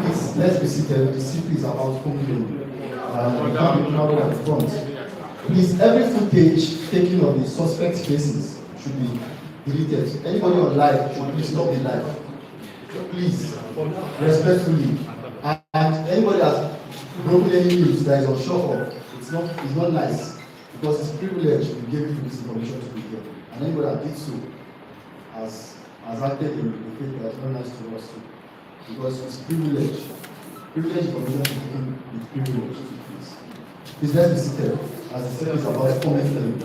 Please, let's be seated. The CP is about coming. We can't be crowded at the front. Please, every footage taken of the suspect's faces should be deleted. Anybody on live should please not be live. Please, respectfully. And anybody that's broken any news that is unsure of, it's not nice. Because it's privilege to give you this information to be here. And anybody that did so has acted in a way that's not nice to us too. Because it's privilege. Privilege information to give with privilege. Please let's be seated as the service is about commenting.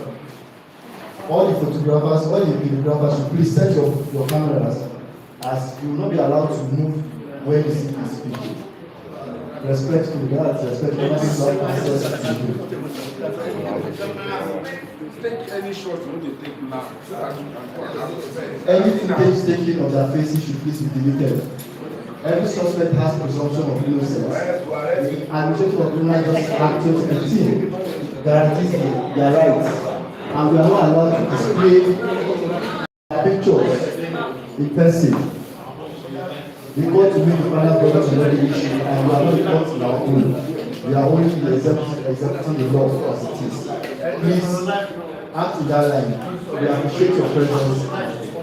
All the photographers, all the videographers should please set your cameras as you will not be allowed to move when you see this video. Respectfully, that's respectfully. Take any shot you want to take now. Any footage taken of their faces should please be deleted. Every suspect has presumption of innocence. The administrative of criminal justice act 2015 guarantees their rights, and we are not allowed to display pictures in person. We want to make the final product of the issue, and we are not court in our own. We are only executing the law as it is. Please act in that line. We appreciate your presence.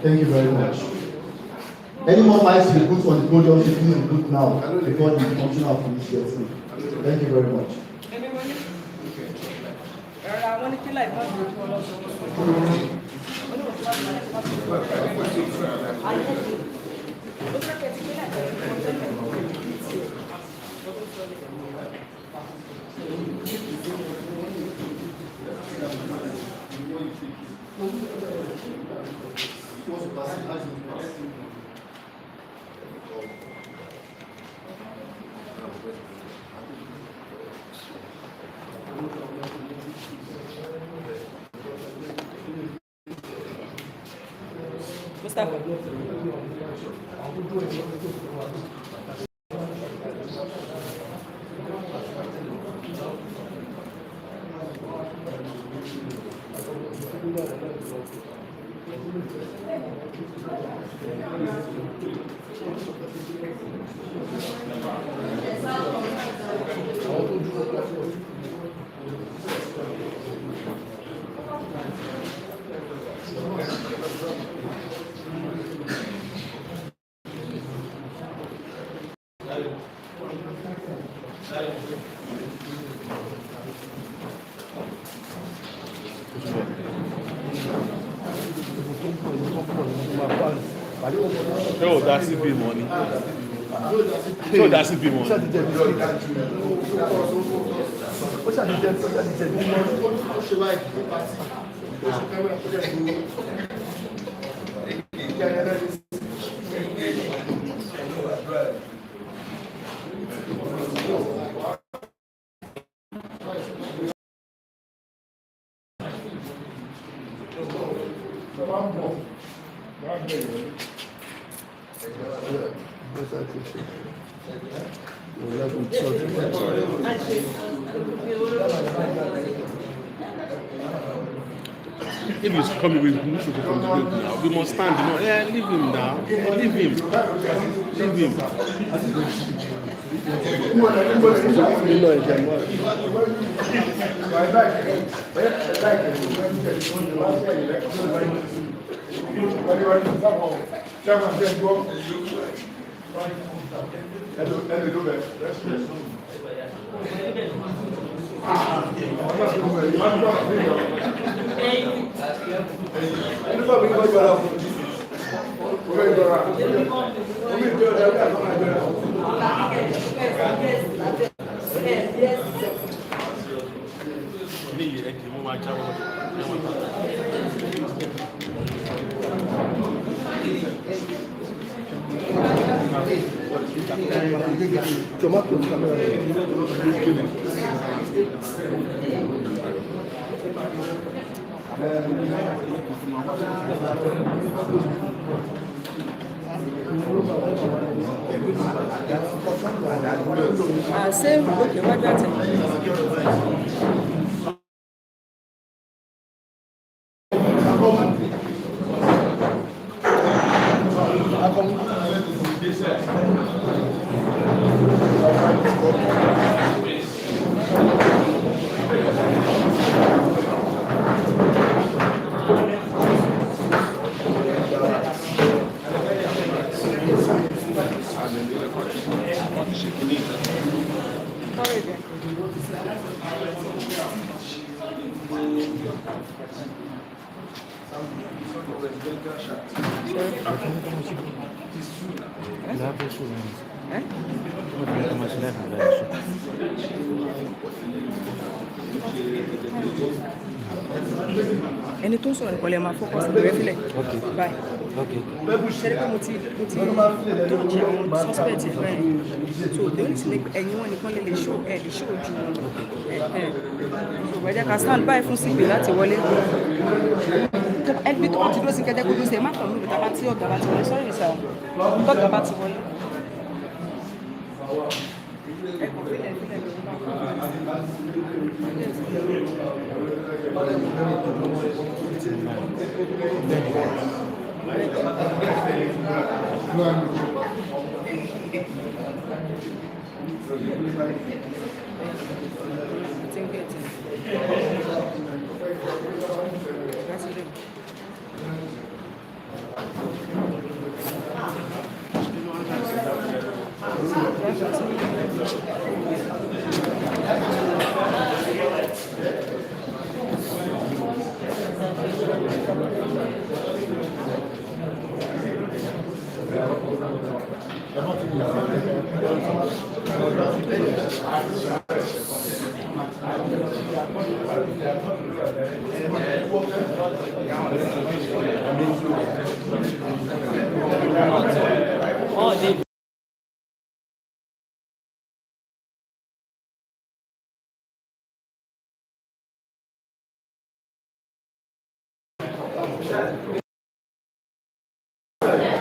Thank you very much. Any more mics to be put on the podium, you please be put now before the functional of police gets in. Thank you very much. Mustafa. Oh, that's the big money. So that's the big money. If he's coming, we need to go from the building now. We must stand. Yeah, leave him now. Leave him. Leave him. Tomato camera. Same. Okay, what do you think? Ẹni tó ń sọ̀rọ̀ ìpọ̀lẹ̀ máa fọ́kọ́ sí ìbẹ̀rẹ̀ fílẹ̀ báyìí. Ṣẹ́rí pé mo ti tó jẹ àwọn suspect ẹ̀ báyìí. So the only thing ẹ̀yin wọn nìkan lè show ojú wọn. So ẹ̀jẹ̀ ká stand by fún sígbè láti wọlé. Ẹbí tó ti dúró sí kẹ́jẹ́ kó dúró sí ẹ̀ má kàn mí ìgbà tí ọ̀gá bá ti wọlé. Sorry sir, tọ́gà bá ti wọlé.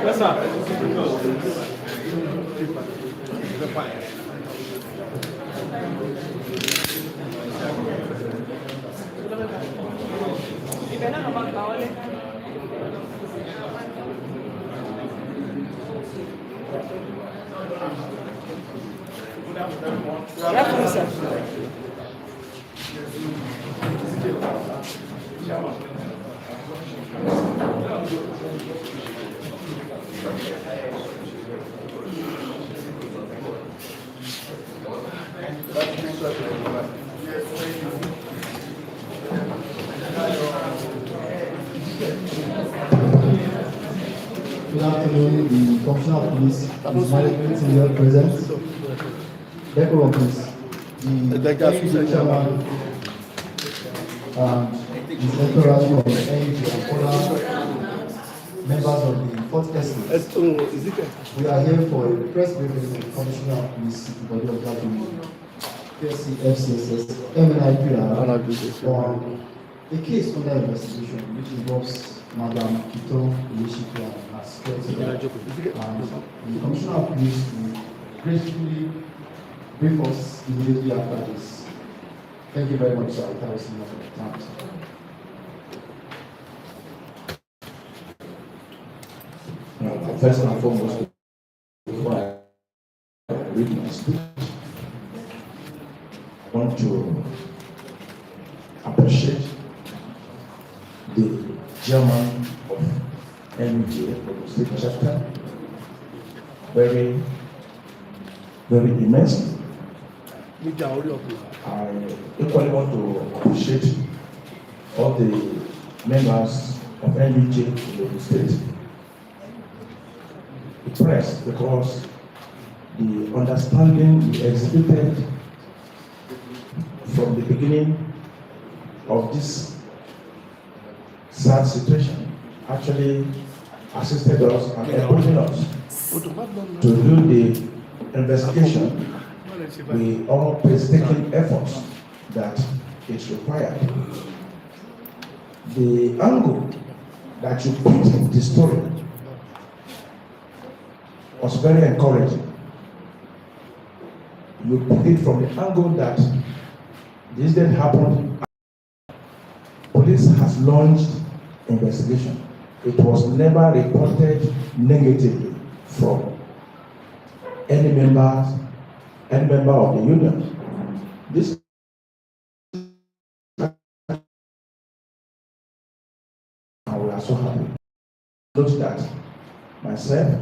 Yes, sir. Good afternoon, the Commissioner of Police is management in your presence. Decorum, please. The chairman and his entourage of NUG and other members of the fourth estate. We are here for a press briefing with the Commissioner of Police, BODE of OJAJUNI, PSC, FCSS, MNIPR on a case under investigation which involves Madam Kitan, Oyesiku and her security. And the Commissioner of Police will gracefully brief us immediately after this. Thank you very much, sir. Without wasting much of your time, sir. First and foremost, before I read my speech, I want to appreciate the chairman of NUG, Ogun State Chapter, very immensely. I equally want to appreciate all the members of NUG in Ogun State. Impressed because the understanding we exhibited from the beginning of this sad situation actually assisted us and encouraged us to do the investigation with all painstaking efforts that is required. The angle that you put in the story was very encouraging. you put it from the angle that the incident happened. Police has launched investigation. It was never reported negatively from any member of the union. This and we are so happy. Note that myself,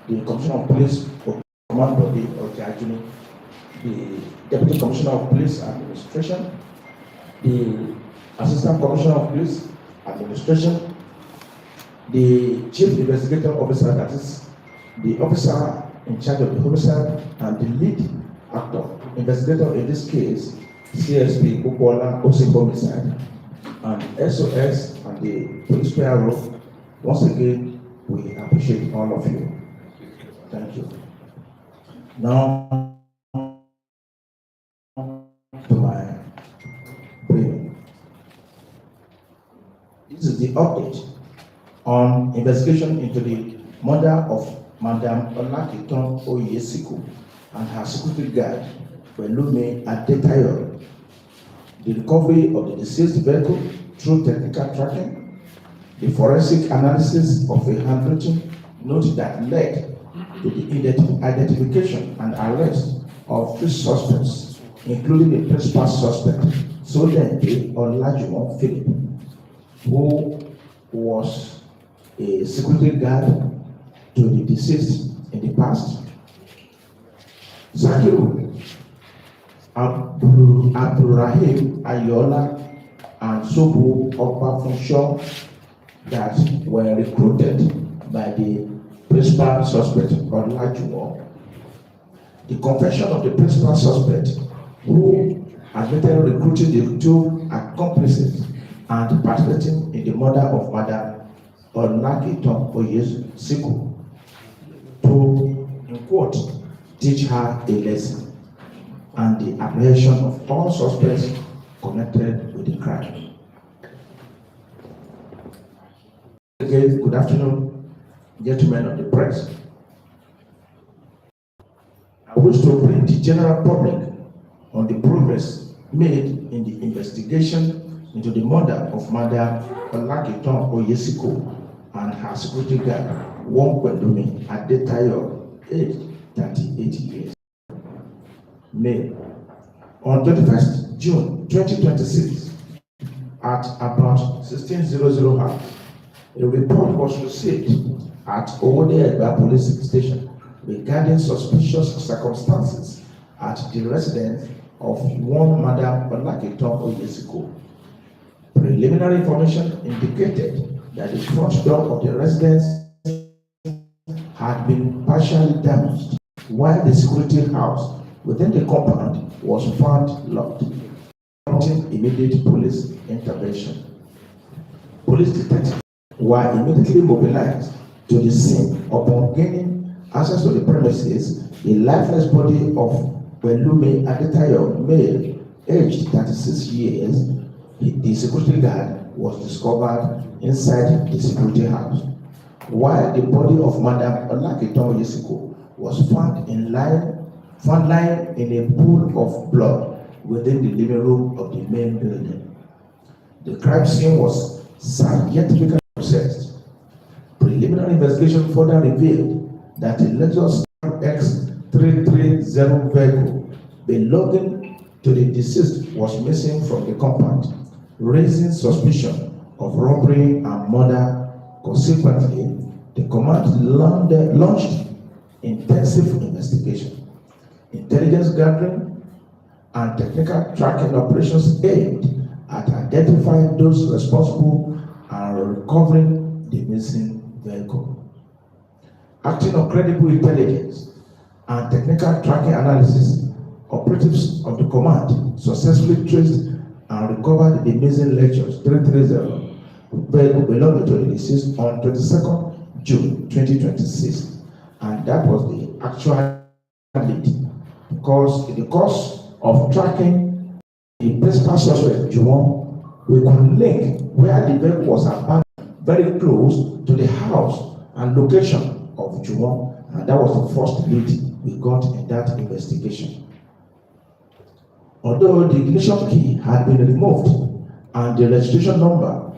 the Commissioner of Police for Command Body OJAJUNI, the Deputy Commissioner of Police Administration, the Assistant Commissioner of Police Administration, the Chief Investigating Officer, that is the officer in charge of the homicide, and the lead actor, investigator in this case, CSP Bukola Osise homicide, and SOS and the police PRO. Once again, we appreciate all of you. Thank you. Now, to my briefing. This is the update on investigation into the murder of Madam Kitan Oyesiku and her security guard, Pelumi Adetayo. The recovery of the deceased vehicle through technical tracking, the forensic analysis of a handwritten note that led to the identification and arrest of 3 suspects, including the principal suspect, Feyinti Philip, who was a security guard to the deceased in the past. Zakiru Abdurrahim Ayola and Sobu Opa that were recruited by the principal suspect Olajuwon. The confession of the principal suspect, who admitted recruiting the 2 accomplices and participating in the murder of Madam Kitan Oyesiku to, in quote, teach her a lesson, and the apprehension of all suspects connected with the crime. Again, good afternoon, gentlemen of the press. I wish to bring the general public on the progress made in the investigation into the murder of Madam Kitan Oyesiku and her security guard, Pelumi Adetayo, aged 38 years. May. On 21st June 2026, at about 16:00 hours, a report was received at BODE police station regarding suspicious circumstances at the residence of one Madam Kitan Oyesiku. Preliminary information indicated that the front door of the residence had been partially damaged, while the security house within the compound was found locked, prompting immediate police intervention. Police detectives were immediately mobilized to the scene. Upon gaining access to the premises, the lifeless body of Pelumi Adetayo, male, aged 36 years, the security guard, was discovered inside the security house, while the body of Madam Kitan Oyesiku was found lying in a pool of blood within the living room of the main building. The crime scene was scientifically processed. Preliminary investigation further revealed that a Lexus X330 vehicle belonging to the deceased was missing from the compound, raising suspicion of robbery and murder. Consequently, the command launched intensive investigation, intelligence gathering, and technical tracking operations aimed at identifying those responsible and recovering the missing vehicle. Acting on credible intelligence and technical tracking analysis, operatives of the command successfully traced and recovered the missing Lexus 330 vehicle belonging to the deceased on 22nd June 2026, and that was the actual lead. Because in the course of tracking the principal suspect, Juwon, we could link where the vehicle was abandoned very close to the house and location of Juwon, and that was the first lead we got in that investigation. Although the ignition key had been removed and the registration number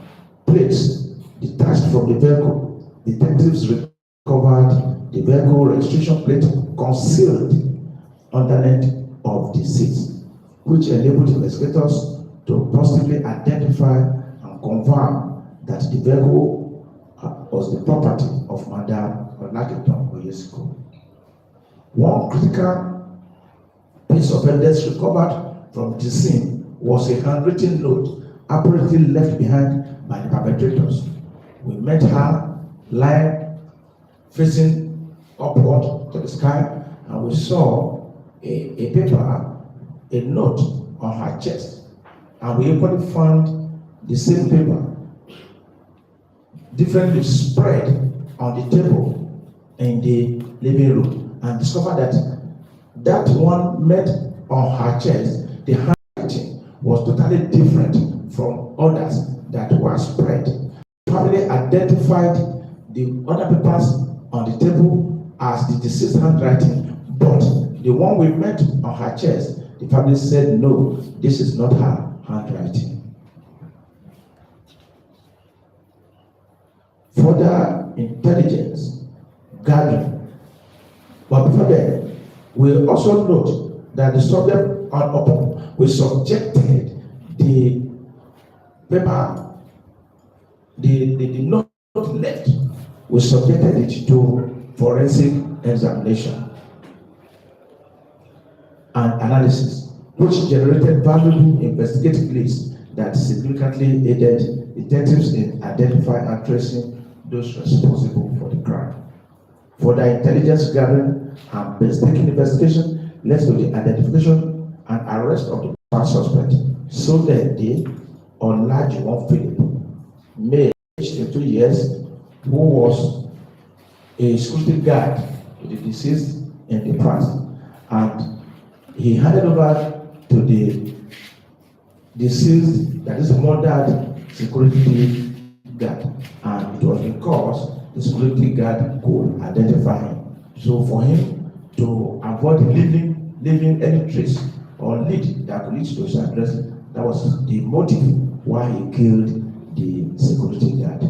plates detached from the vehicle, detectives recovered the vehicle registration plate concealed underneath of the seat, which enabled investigators to positively identify and confirm that the vehicle was the property of Madam Oyesiku. One critical piece of evidence recovered from the scene was a handwritten note apparently left behind by the perpetrators. We met her lying facing upward to the sky, and we saw a paper, a note on her chest, and we equally found the same paper differently spread on the table in the living room, and discovered that one met on her chest, the handwriting was totally different from others that were spread. Family identified the other papers on the table as the deceased handwriting, but the one we met on her chest, the family said no, this is not her handwriting. Further intelligence gathering. But before that, we also note that the subject on Ogun, we subjected the paper, the note left, we subjected it to forensic examination and analysis, which generated valuable investigative leads that significantly aided detectives in identifying and tracing those responsible for the crime. Further intelligence gathering and painstaking investigation led to the identification and arrest of the first suspect, so that the Olajuwon Philip, male, aged 22 years, who was a security guard to the deceased in the past, and he handed over to the deceased, that is murdered security guard, and it was because the security guard could identify him. So for him to avoid leaving any trace or lead that could lead to his address, that was the motive why he killed the security guard.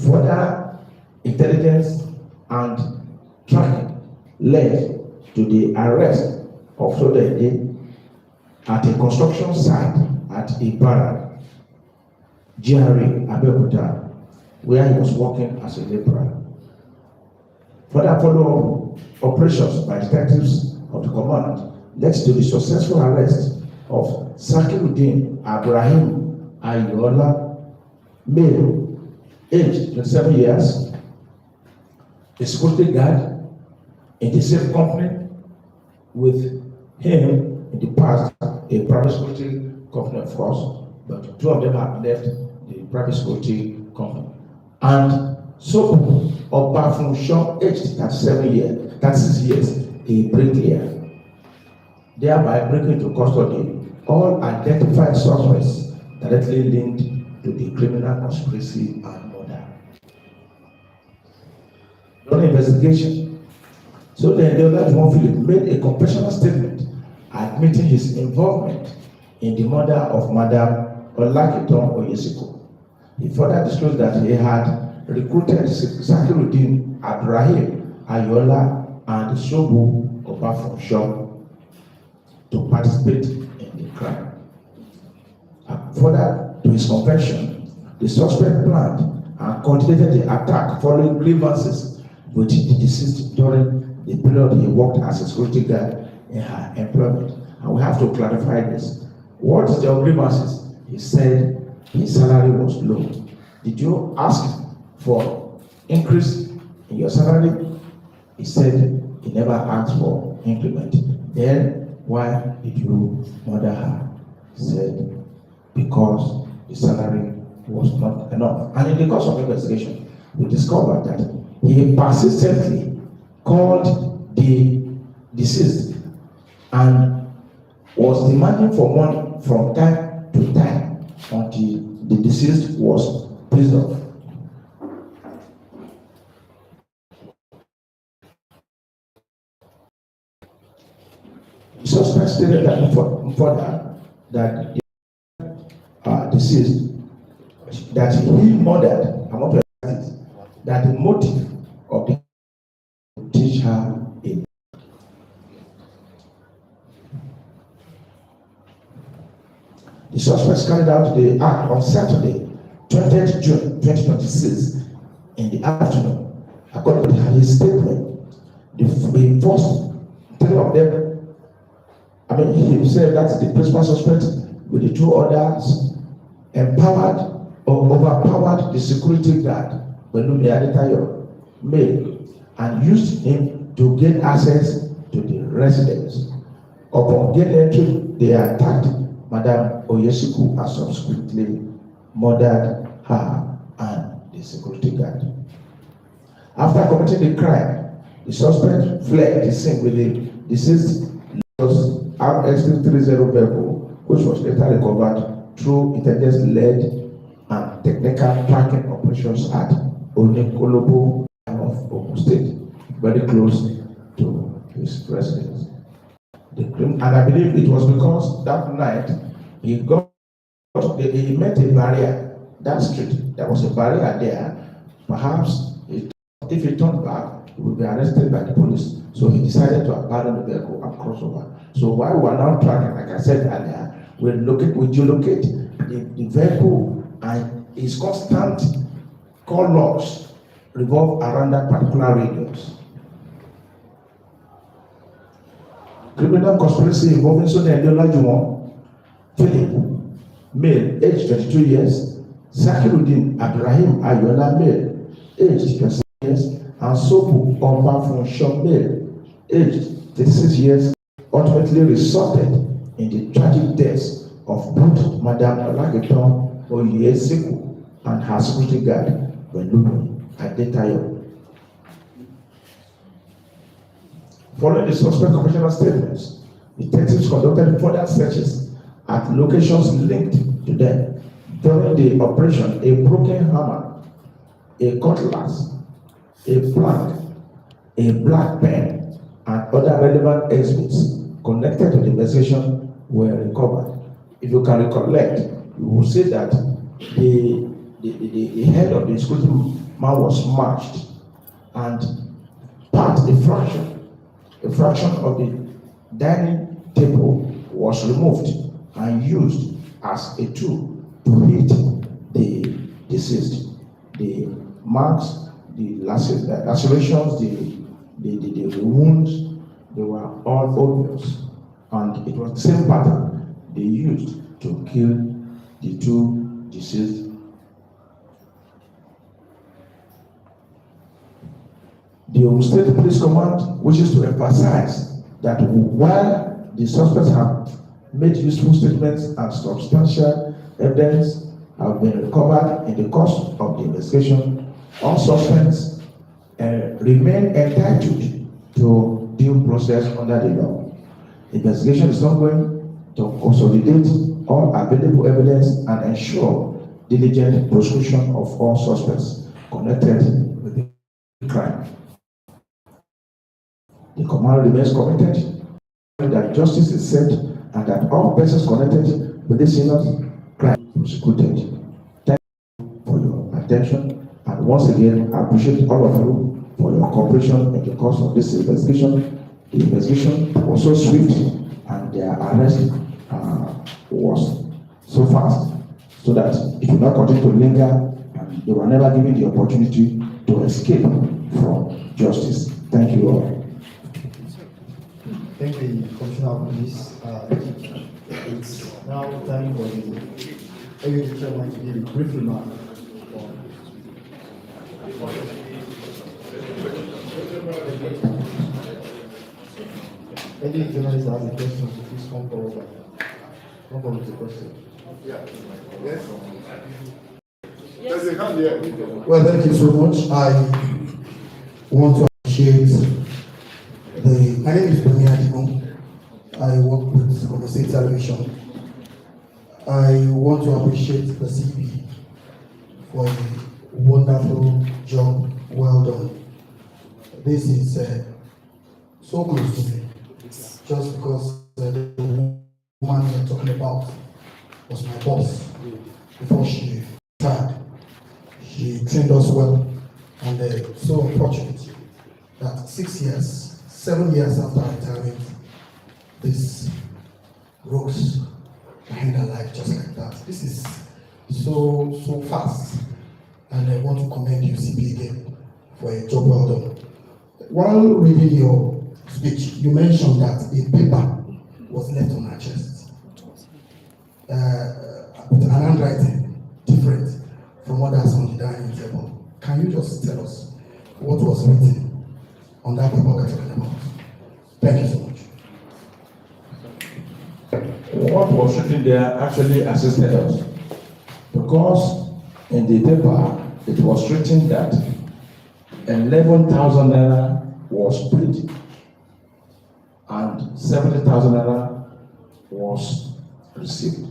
Further intelligence and tracking led to the arrest of Sodede at a construction site at Ibadan, GRA, Abeokuta, where he was working as a laborer. Further follow-up operations by detectives of the command led to the successful arrest of Sakiruddin Abrahim Ayola, male, aged 27 years, a security guard in the same company with him in the past, a private security company, of course, but two of them have left the private security company. And so, Obafunshon, aged 36 years, a bricklayer, thereby bringing to custody all identified suspects directly linked to the criminal conspiracy and murder. During investigation, so the Olajuwon Philip made a confessional statement admitting his involvement in the murder of Madam Oyesiku. He further disclosed that he had recruited Sakiruddin Abrahim Ayola and Shobu Obafunshon to participate in the crime. Further to his confession, the suspect planned and coordinated the attack following grievances with the deceased during the period he worked as a security guard in her employment. And we have to clarify this. What is the grievances? He said his salary was low. Did you ask for increase in your salary? He said he never asked for increment. Then why did you murder her? He said because the salary was not enough. And in the course of investigation, we discovered that he persistently called the deceased and was demanding for money from time to time until the deceased was pissed off. The suspect stated that further that the deceased, that he murdered, among the others, that the motive of the teach her in. The suspects carried out the act on Saturday, 20th June 2026, in the afternoon. According to his statement, the first three of them, he said that's the principal suspect with the two others empowered or overpowered the security guard, Belumi Adetayo, male, and used him to gain access to the residence. Upon gate entry, they attacked Madam Oyesiku and subsequently murdered her and the security guard. After committing the crime, the suspect fled the scene with the deceased RX-330 vehicle, which was later recovered through intelligence-led and technical tracking operations at Olopa of Ogun State, very close to his residence. And I believe it was because that night he met a barrier, that street, there was a barrier there. Perhaps if he turned back, he would be arrested by the police. So he decided to abandon the vehicle and cross over. So while we are now tracking, like I said earlier, we geolocate the vehicle, and its constant call logs revolve around that particular radius. Criminal conspiracy involving Sonia Olajuwon, Philip, male, age 22 years, Zakiruddin Abdurrahim Ayola, male, age 26 years, and Sopu Obafunshon, male, age 36 years, ultimately resulted in the tragic deaths of both Madam Olageton Oyesiku and her security guard, Belumi Adetayo. Following the suspect commissioner statements, detectives conducted further searches at locations linked to them. During the operation, a broken hammer, a cutlass, a plank, a black pen, and other relevant exhibits connected to the investigation were recovered. If you can recollect, you will see that the head of the security man was smashed, and a fraction of the dining table was removed and used as a tool to hit the deceased. The marks, the lacerations, the wounds, they were all obvious, and it was the same pattern they used to kill the two deceased. The Ogun State Police Command wishes to emphasize that while the suspects have made useful statements and substantial evidence have been recovered in the course of the investigation, all suspects remain entitled to due process under the law. Investigation is ongoing to consolidate all available evidence and ensure diligent prosecution of all suspects connected with the crime. The command remains committed that justice is served and that all persons connected with this heinous crime prosecuted. Thank you for your attention, and once again, I appreciate all of you for your cooperation in the course of this investigation. The investigation was so swift, and their arrest was so fast, so that it will not continue to linger, and they were never given the opportunity to escape from justice. Thank you all. Thank the Commissioner of Police. It's now time for the AU chairman to give a brief remark. Any journalist that has a question, please come forward. Come forward with the question. Yes. There's a hand here. Well, thank you so much. I want to appreciate my name is Ipinle. I work with Ogun State Television. I want to appreciate the CP for the wonderful job well done. This is so close to me, just because the woman we're talking about was my boss before she retired. She trained us well, and so unfortunate that 7 years after retirement, this rose behind her life just like that. This is so fast, and I want to commend you, CP, again for a job well done. While reading your speech, you mentioned that a paper was left on her chest, with an handwriting different from others on the dining table. Can you just tell us what was written on that paper we're talking about? Thank you so much. What was written there actually assisted us, because in the paper it was written that 11,000 naira was paid and 70,000 naira was received.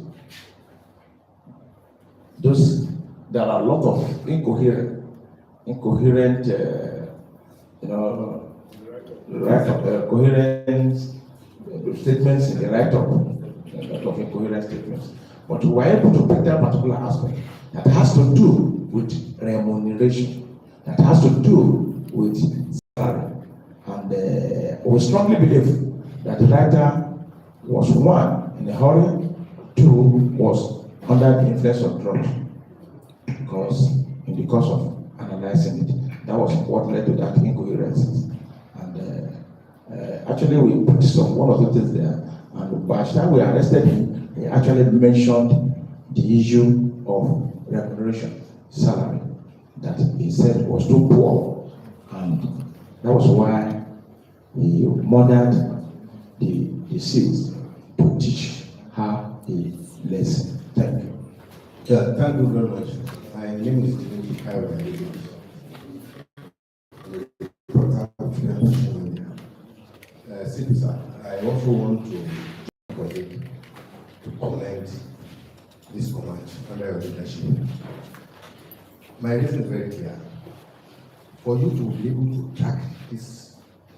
There are a lot of incoherent, coherent statements in the write-up, a lot of incoherent statements. But we were able to pick that particular aspect that has to do with remuneration, that has to do with salary. And we strongly believe that the writer was, one, in a hurry, two, was under the influence of drugs. Because in the course of analyzing it, that was what led to that incoherence. And actually, we put one of the things there, and by the time we arrested him, he actually mentioned the issue of remuneration, salary, that he said was too poor, and that was why he murdered the deceased to teach her a lesson. Thank you. Yeah, thank you very much. My name is Ipinle. Sir, I also want to commend this command under your leadership. My reason is very clear. For you to be able to track this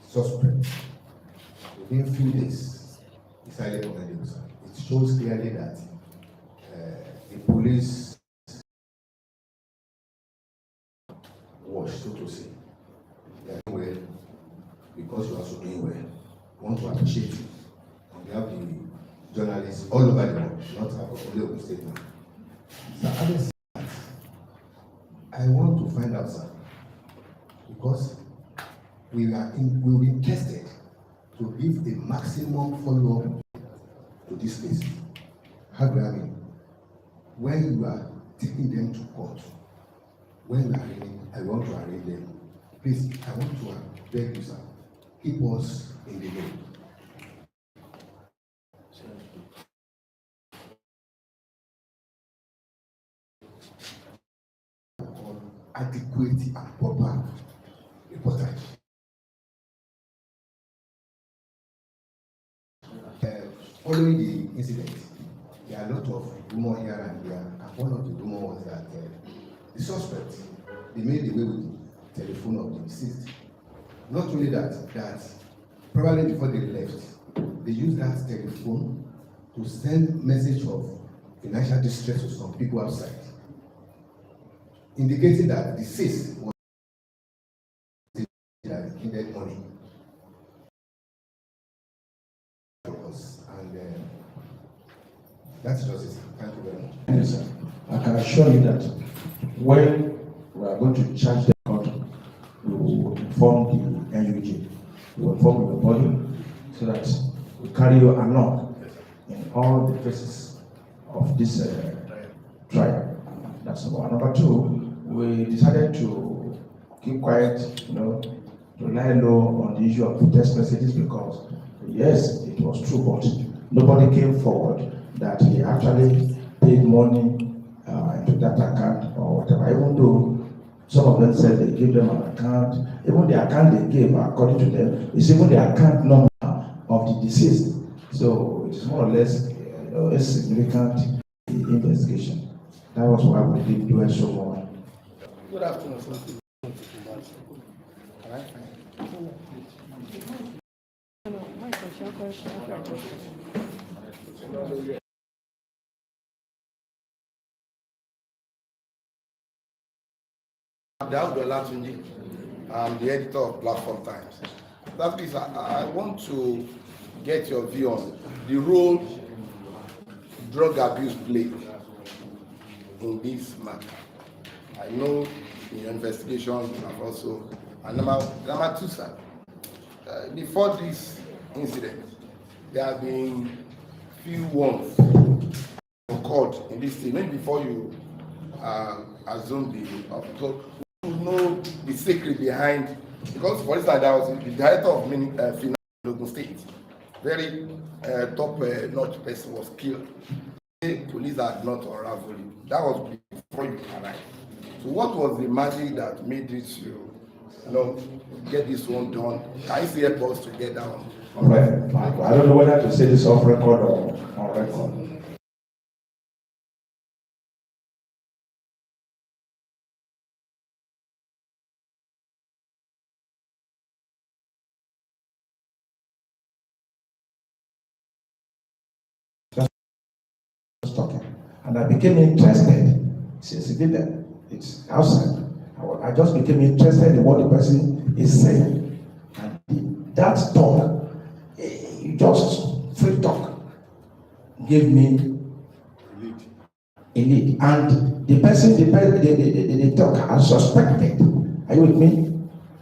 suspect within few days is highly commendable, sir. It shows clearly that the police wash, so to say. They are doing well because you are also doing well. I want to appreciate you on behalf of the journalists all over the world, not only Ogun State now. Sir, having said that, I want to find out, sir, because we will be tested to give a maximum follow-up to this case. How do I mean? When you are taking them to court, when we are arraigned, I want to arraign them. Please, I want to beg you, sir, keep us in the game. Adequate and proper reportage. Following the incident, there are a lot of rumors here and there, and one of the rumors was that the suspect, they made away with the telephone of the deceased. Not only that probably before they left, they used that telephone to send message of financial distress to some people outside, indicating that the deceased was that needed money. And that's just it. Thank you very much. Yes, sir. I can assure you that when we are going to charge the court, we will inform the NUJ, we will inform the body, so that we carry you along in all the phases of this trial. That's number one. Number two, we decided to keep quiet, to lie low on the issue of text messages, because yes, it was true, but nobody came forward that he actually paid money into that account or whatever, even though some of them said they gave them an account. Even the account they gave, according to them, is even the account number of the deceased. So it's more or less a significant investigation. That was why we didn't do it so much. Good afternoon, sir. My question I'm the editor of Platform Times. That is, I want to get your view on the role drug abuse played in this matter. I know in your investigation you have also, and number two, sir, before this incident, there have been few ones occurred in this thing. Maybe before you assume the talk, you know the secret behind, because for instance, there was the director of finance in Ogun State, very top notch person was killed. The police had not unraveled it. That was before you arrived. So what was the magic that made it you know, get this one done? Can you see help us to get down? Right. I don't know whether to say this off record or on record. And I became interested since he did that. It's outside. I just became interested in what the person is saying. And that talk, just free talk, gave me a lead. And the person, the talk I suspected, are you with me?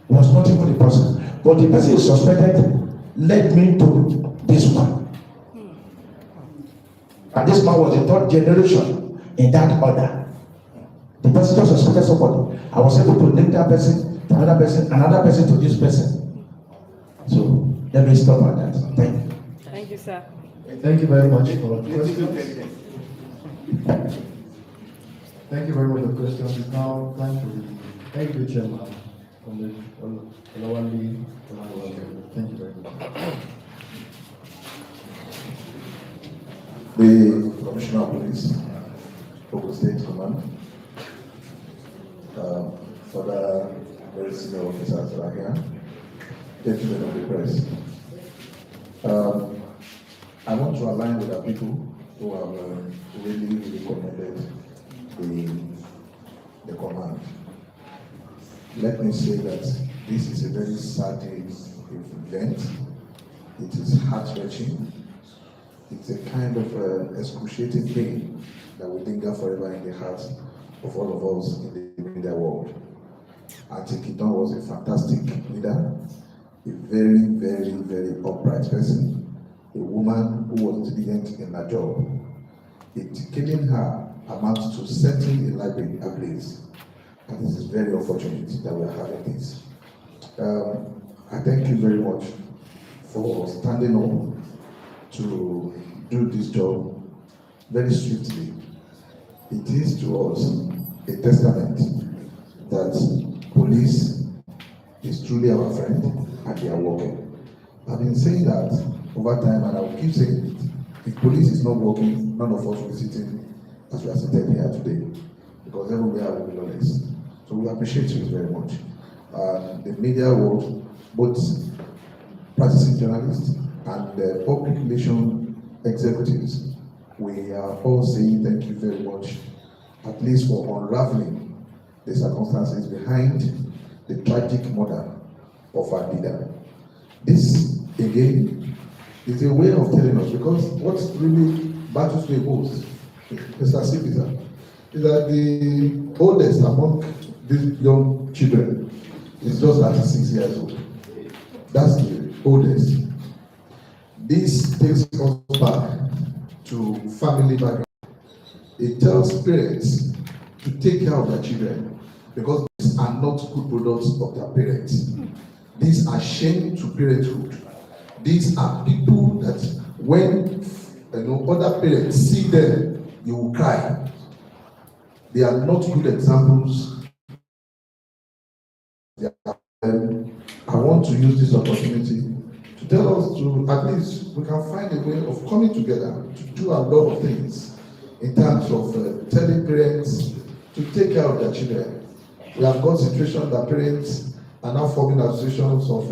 Was not even the person. But the person suspected led me to this one. And this man was the third generation in that order. The person just suspected somebody. I was able to link that person to another person to this person. So let me stop at that. Thank you. Thank you, sir. Thank you very much for the questions. Thank you very much for the questions. It's now time for the thank you, Chairman, from the Olawale. Thank you very much. The Commissioner of Police, Ogun State Command, other very senior officers that are here, gentlemen of the press. I want to align with the people who have really commended the command. Let me say that this is a very sad event. It is heart-wrenching. It's a kind of excruciating pain that will linger forever in the hearts of all of us in the media world. Auntie Kitan was a fantastic leader, a very, very, very upright person, a woman who was diligent in her job. Killing her amounts to setting a library ablaze, and this is very unfortunate that we are having this. I thank you very much for standing up to do this job very swiftly. It is to us a testament that police is truly our friend and they are working. I've been saying that over time and I will keep saying it. If police is not working, none of us will be sitting as we are sitting here today, because everywhere will be lawless. So we appreciate you very much. The media world, both practicing journalists and public relations executives, we are all saying thank you very much, at least for unraveling the circumstances behind the tragic murder of our leader. This, again, is a way of telling us, because what really battles me most, Mr. Sipita, is that the oldest among these young children is just 36 years old. That's the oldest. This takes us back to family background. It tells parents to take care of their children, because these are not good products of their parents. These are shame to parenthood. These are people that when other parents see them, you will cry. They are not good examples. I want to use this opportunity to tell us to at least we can find a way of coming together to do a lot of things in terms of telling parents to take care of their children. We have got situations that parents are now forming associations of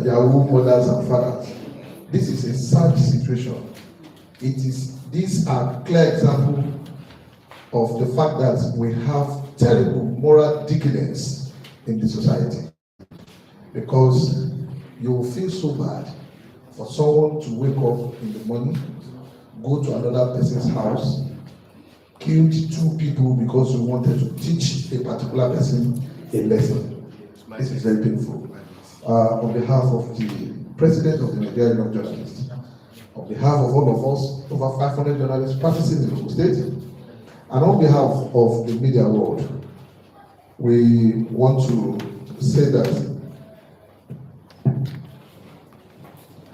Yahoo mothers and fathers. this is a sad situation. These are clear examples of the fact that we have terrible moral decadence in the society. Because you will feel so bad for someone to wake up in the morning, go to another person's house, killed 2 people because you wanted to teach a particular person a lesson. This is very painful. On behalf of the President of the Nigerian Young Journalists, on behalf of all of us, over 500 journalists practicing in the state, and on behalf of the media world, we want to say that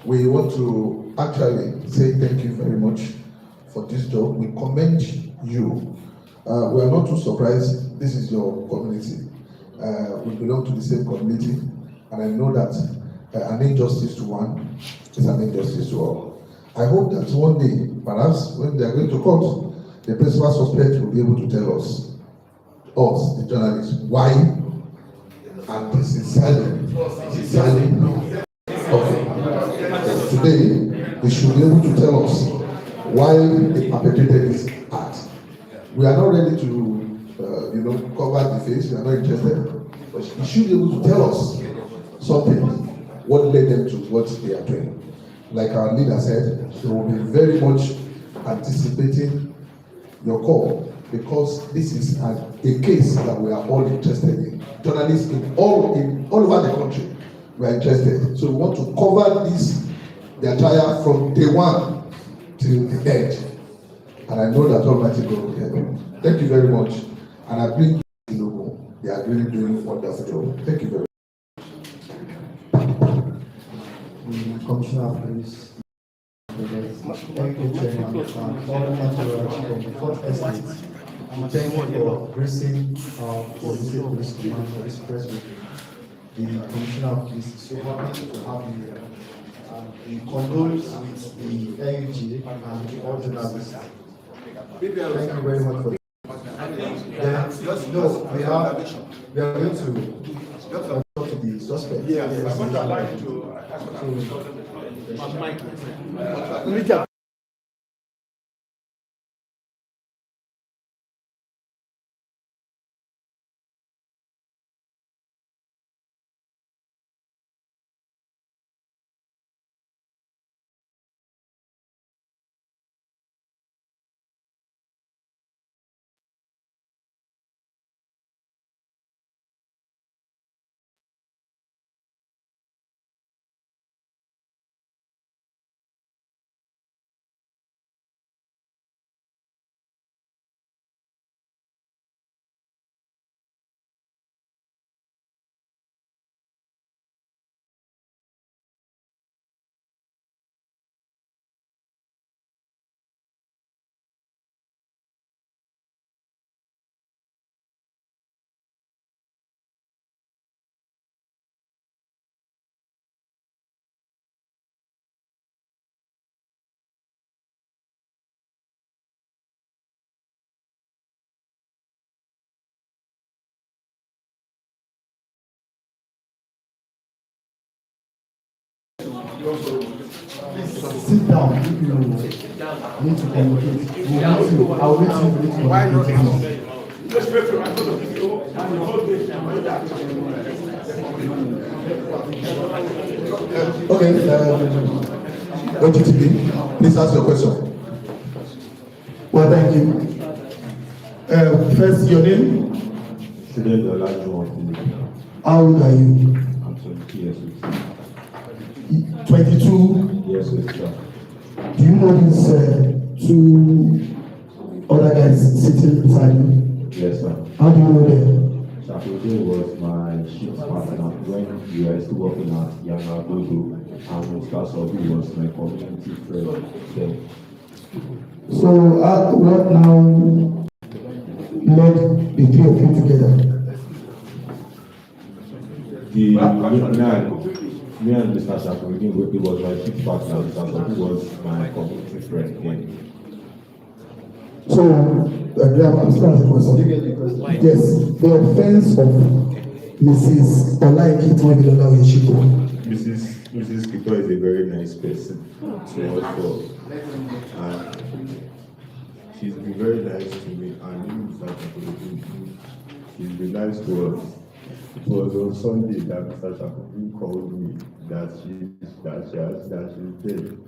we want to actually say thank you very much for this job. We commend you. We are not too surprised. This is your community. We belong to the same community, and I know that an injustice to one is an injustice to all. I hope that one day, perhaps when they are going to court, the principal suspect will be able to tell us, the journalists, why, and this is silent. Okay. Today, they should be able to tell us why they perpetrated this act. We are not ready to, cover the face. We are not interested. But you should be able to tell us something, what led them to what they are doing. Like our leader said, they will be very much anticipating your call, because this is a case that we are all interested in. Journalists all over the country, we are interested. So we want to cover the attire from day one till the end. And I know that Almighty God will help you. Thank you very much. And I bring the logo. They are really doing a wonderful job. Thank you very much. Commissioner of Police. Thank you, Chairman. All materials from the Fourth Estate. Thank you for gracing for the Police Command for this press meeting. The Commissioner of Police is so happy to have you here. We condole with the AUG and all journalists. Thank you very much for that. No, we are going to talk to the suspect. Yes, I want to allow you to ask. Sit down if you need to communicate. I'll wait till you need to communicate. Okay, OJAJUNI, please ask your question. Well, thank you. First, your name? How old are you? I'm 20 years old. 22. Yes, sir. Do you know these 2 other guys sitting beside you? Yes, sir. How do you know them? Saturday was my shift partner when we were still working at Yana Dodo, and Mr. Sobi was my community friend then. So, what now led the 3 of you together? Me and Mr. Saturday, it was my shift partner. Mr. Sobi was my community friend then. So, I'm still asking a question. Yes, the offense of Mrs. Oyesiku Mrs. Kitan is a very nice person to work for. And she's been very nice to me, and even Mr. Chakobi, she's been nice to us. It was on Sunday that Mr. Chakobi called me that she's dead.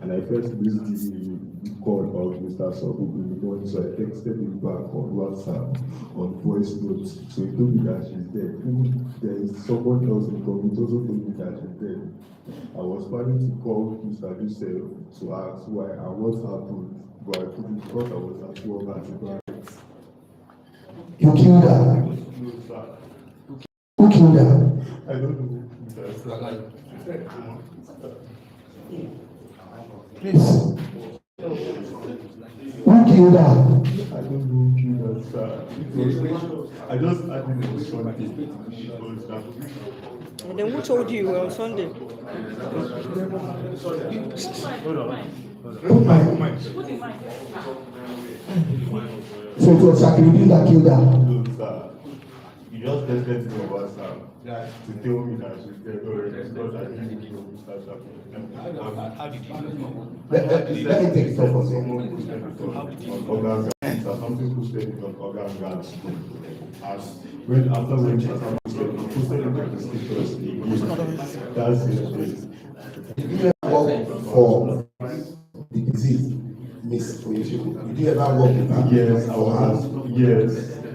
And I first missed the call of Mr. Chakobi in the morning, so I texted him back on WhatsApp on voice notes. So he told me that she's dead. Even there is someone else in the community also told me that she's dead. I was planning to call Mr. Ilese to ask why and what happened, but I couldn't because I was at work at the bank. You killed her. No, sir. Who killed her? I don't know, Mr. Please. Who killed her? I don't know who killed her, sir. I just had it on Sunday. And then who told you on Sunday? So it was Sakirudin that killed her. No, sir. You just texted me on WhatsApp to tell me that she's dead already. Because I didn't know Mr. Chakobi. How did you know? Let me take it up for Someone posted it on Ogun. Something posted it on Ogun. As when after when Chakobi posted it on the status, that's it. Did you ever work for the disease, Miss Oyesiku? Did you ever work with her? Yes, yes.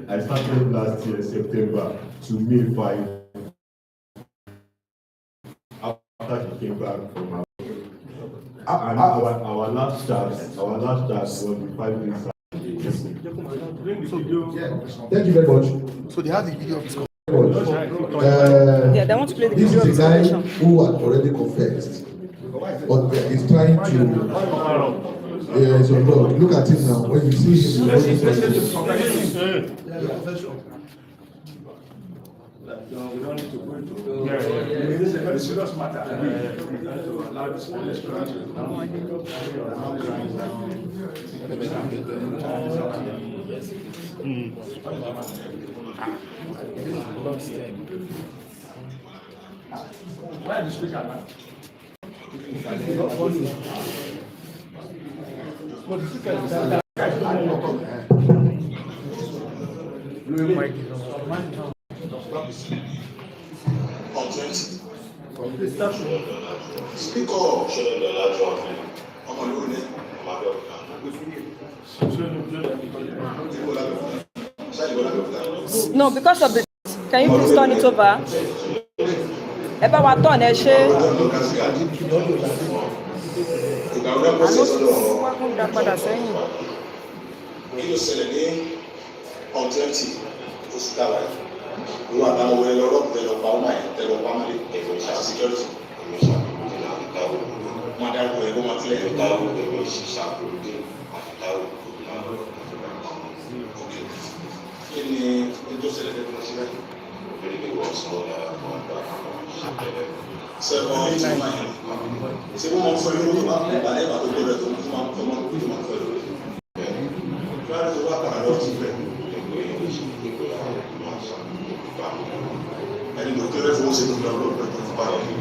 I started last year, September, to May 5. After she came back from her. And our last chat was the 5 days. Thank you very much. So they have the video of his Yeah, they want to play the This video is of a guy explanation. who had already confessed, but he's trying to. He's on road. Look at him now. When you see him, We don't need to go into this is a very serious matter. We have to allow this where is the speaker now? But the speaker is Speak up. No, because of the. Can you please turn it over? Ẹ bá wa turn ẹ ṣe. Àló wá kún dá padà sẹ́yìn. Kí ló ṣẹlẹ̀ ní on 20 oṣù dára yìí? Ìwọ àtàwọn ọ̀rẹ́ lọ́rọ́ tẹ̀lé ọ̀pá ọmọ yẹn tẹ̀lé ọ̀pá ọmọ yẹn ẹ̀rọ ìṣà security. Wọ́n dárúkọ ẹ̀kọ́ máa tilẹ̀ ẹ̀rọ dáwọ́ ẹ̀rọ ìṣiṣà àpòlùdé àti dáwọ́ kí ni ètò ìṣẹ̀lẹ̀ tẹ̀lé fún ṣílẹ̀? Sẹ́wọ̀n tí wọ́n yẹn ṣé wọ́n máa ń fẹ́ lórí wa ìbàlẹ̀ ìbàdó tó rẹ̀ tó máa ń fẹ́ lórí. Fẹ́rẹ́ tó wá padà lọ sí fẹ́. Ẹni tó kéré fún ṣe tó lọ́wọ́ pẹ̀lú tó fún báyìí.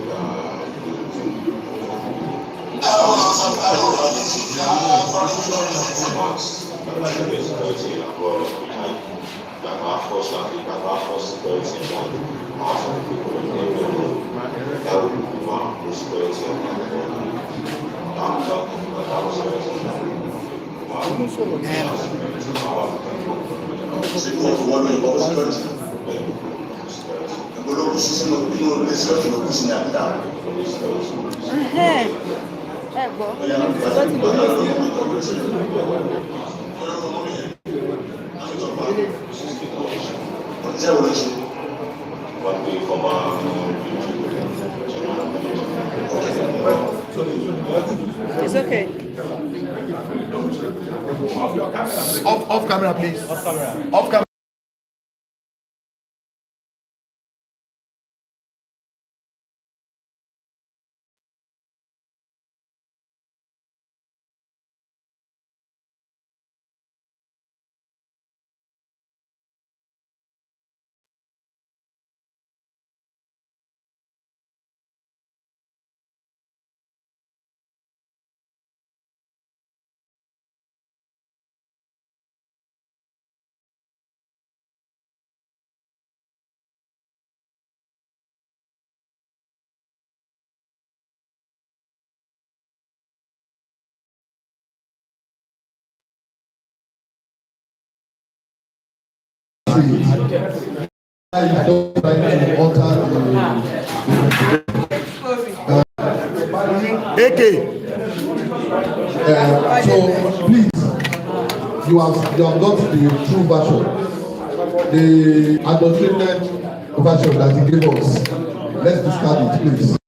Ẹ gbọ́. It's okay. Off camera, please. Off camera. it. I don't try to alter AK. So please, you have got the true version, the adulterated version that he gave us. Let's discard it, please.